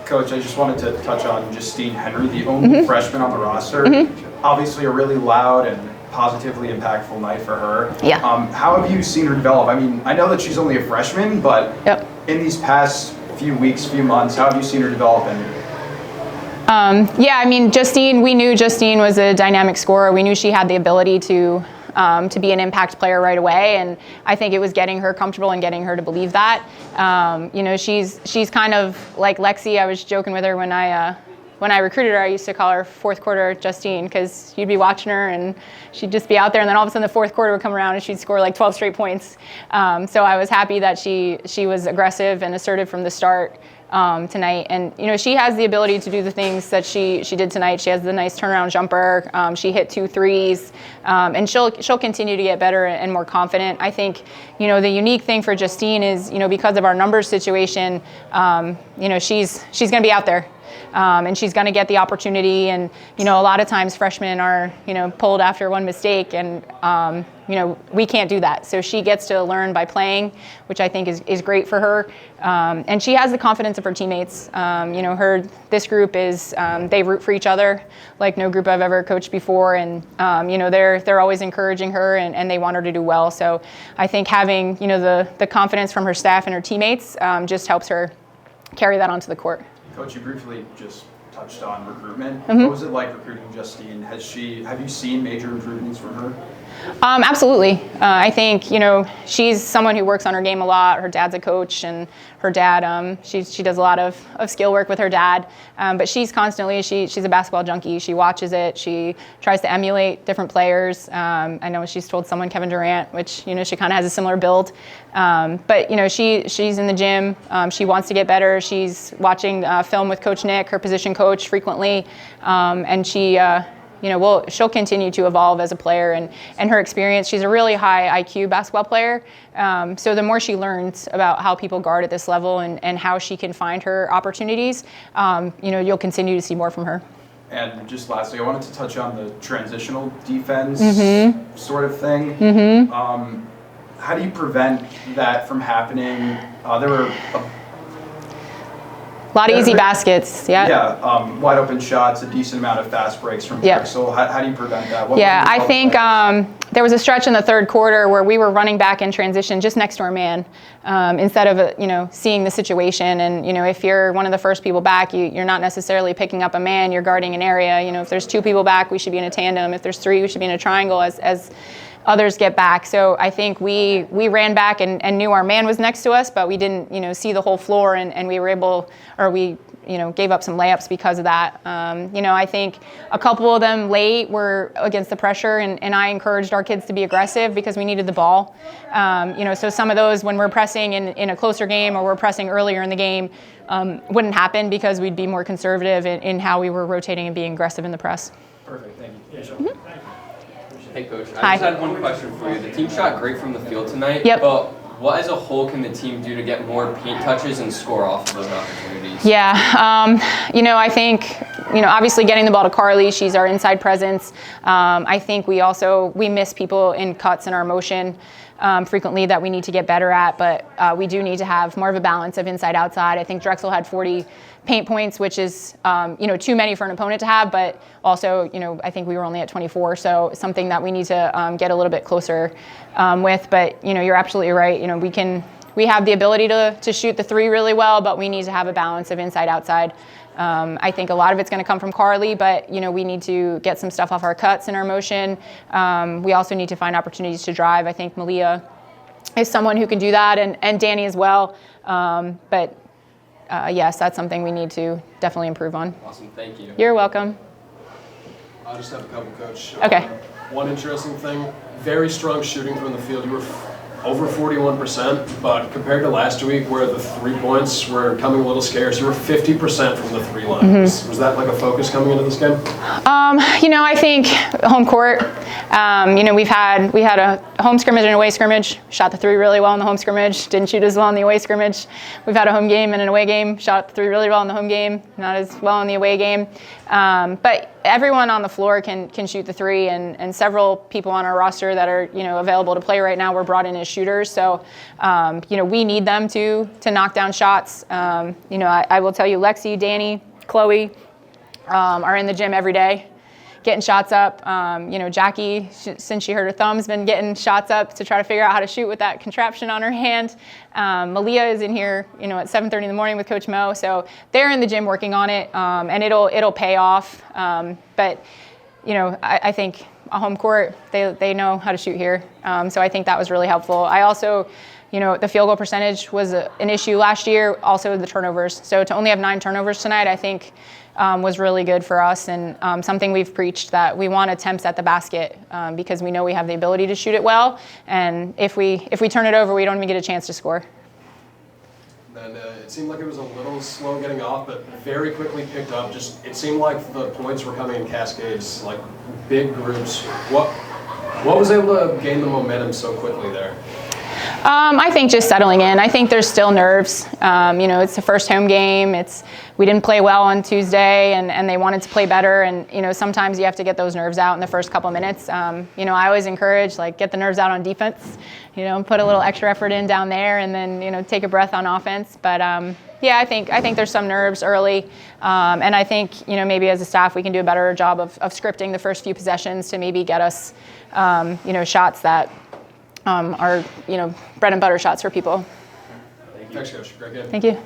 Coach, I just wanted to touch on Justine Henry, the only freshman on the roster. Obviously a really loud and positively impactful night for her. Yeah. How have you seen her develop? I mean, I know that she's only a freshman, but in these past few weeks, few months, how have you seen her develop? Yeah, I mean, we knew Justine was a dynamic scorer. We knew she had the ability to be an impact player right away, and I think it was getting her comfortable and getting her to believe that. You know, she's kind of like Lexi. I was joking with her when I recruited her. I used to call her fourth quarter Justine, because you'd be watching her and she'd just be out there, and then all of a sudden the fourth quarter would come around and she'd score like 12 straight points. So I was happy that she was aggressive and assertive from the start tonight. And you know, she has the ability to do the things that she did tonight. She has the nice turnaround jumper. She hit 2 threes, and she'll continue to get better and more confident. I think, you know, the unique thing for Justine is, you know, because of our numbers situation, you know, she's going to be out there. And she's going to get the opportunity. And, you know, a lot of times freshmen are, you know, pulled after one mistake, and, you know, we can't do that. So she gets to learn by playing, which I think is great for her. And she has the confidence of her teammates. You know, this group is, they root for each other like no group I've ever coached before. And, you know, they're always encouraging her, and they want her to do well. So I think having, you know, the confidence from her staff and her teammates just helps her carry that onto the court. Coach, you briefly just touched on recruitment. What was it like recruiting Justine? Have you seen major improvements from her? Absolutely. I think, you know, she's someone who works on her game a lot. Her dad's a coach, and her dad, she does a lot of skill work with her dad. But she's constantly, she's a basketball junkie. She watches it. She tries to emulate different players. I know she's told someone Kevin Durant, which, you know, she kind of has a similar build. But, you know, she's in the gym. She wants to get better. She's watching film with Coach Nick, her position coach, frequently. And you know, she'll continue to evolve as a player, and her experience. She's a really high IQ basketball player. So the more she learns about how people guard at this level and how she can find her opportunities, you know, you'll continue to see more from her. And just lastly, I wanted to touch on the transitional defense sort of thing. How do you prevent that from happening? There were a lot of easy baskets, wide open shots, a decent amount of fast breaks from Drexel. How do you prevent that? I think there was a stretch in the third quarter where we were running back in transition just next to our man, instead of, you know, seeing the situation. And, you know, if you're one of the first people back, you're not necessarily picking up a man, you're guarding an area. You know, if there's 2 people back, we should be in a tandem. If there's 3, we should be in a triangle as others get back. So I think we ran back and knew our man was next to us, but we didn't, you know, see the whole floor, and we were able, or we, you know, gave up some layups because of that. You know, I think a couple of them late were against the pressure, and I encouraged our kids to be aggressive because we needed the ball. You know, so some of those, when we're pressing in a closer game, or we're pressing earlier in the game, wouldn't happen because we'd be more conservative in how we were rotating and being aggressive in the press. Perfect, thank you. Hey, Coach. Hi. I just had one question for you. The team shot great from the field tonight, but what as a whole can the team do to get more paint touches and score off of those opportunities? Yeah, you know, I think, you know, obviously getting the ball to Carly, she's our inside presence. I think we miss people in cuts in our motion frequently that we need to get better at, but we do need to have more of a balance of inside-outside. I think Drexel had 40 paint points, which is, you know, too many for an opponent to have, but also, you know, I think we were only at 24, so something that we need to get a little bit closer with. But, you know, you're absolutely right. You know, we have the ability to shoot the 3 really well, but we need to have a balance of inside-outside. I think a lot of it's going to come from Carly, but, you know, we need to get some stuff off our cuts in our motion. We also need to find opportunities to drive. I think Malia is someone who can do that, and Danny as well. But yes, that's something we need to definitely improve on. Awesome, thank you. You're welcome. I just have a couple, Coach. Okay. One interesting thing, very strong shooting from the field. You were over 41%, but compared to last week where the 3 points were coming a little scarce, you were 50% from the 3 line. Was that like a focus coming into this game? You know, I think home court, you know, we had a home scrimmage and an away scrimmage, shot the 3 really well in the home scrimmage, didn't shoot as well in the away scrimmage. We've had a home game and an away game, shot the 3 really well in the home game, not as well in the away game. But everyone on the floor can shoot the three, and several people on our roster that are available to play right now were brought in as shooters. So we need them to knock down shots. I will tell you, Lexi, Danny, Chloe are in the gym every day, getting shots up. Jackie, since she hurt her thumb, has been getting shots up to try to figure out how to shoot with that contraption on her hand. Malia is in here, at 7:30 in the morning with Coach Mo. So they're in the gym working on it, and it'll pay off. But I think a home court, they know how to shoot here. So I think that was really helpful. I also, the field goal percentage was an issue last year. Also the turnovers. So to only have 9 turnovers tonight, I think. Was really good for us, and something we've preached, that we want attempts at the basket because we know we have the ability to shoot it well, and if we turn it over, we don't even get a chance to score. And it seemed like it was a little slow getting off, but very quickly picked up. Just it seemed like the points were coming in cascades, like big groups. What was able to gain the momentum so quickly there? I think just settling in. I think there's still nerves. It's the first home game. We didn't play well on Tuesday, and they wanted to play better. And sometimes you have to get those nerves out in the first couple minutes. I always encourage get the nerves out on defense. Put a little extra effort in down there, and then take a breath on offense. But I think there's some nerves early, and I think maybe as a staff we can do a better job of scripting the first few possessions to maybe get us shots that. Are bread and butter shots for people. Thanks, Coach. Great game. Thank you.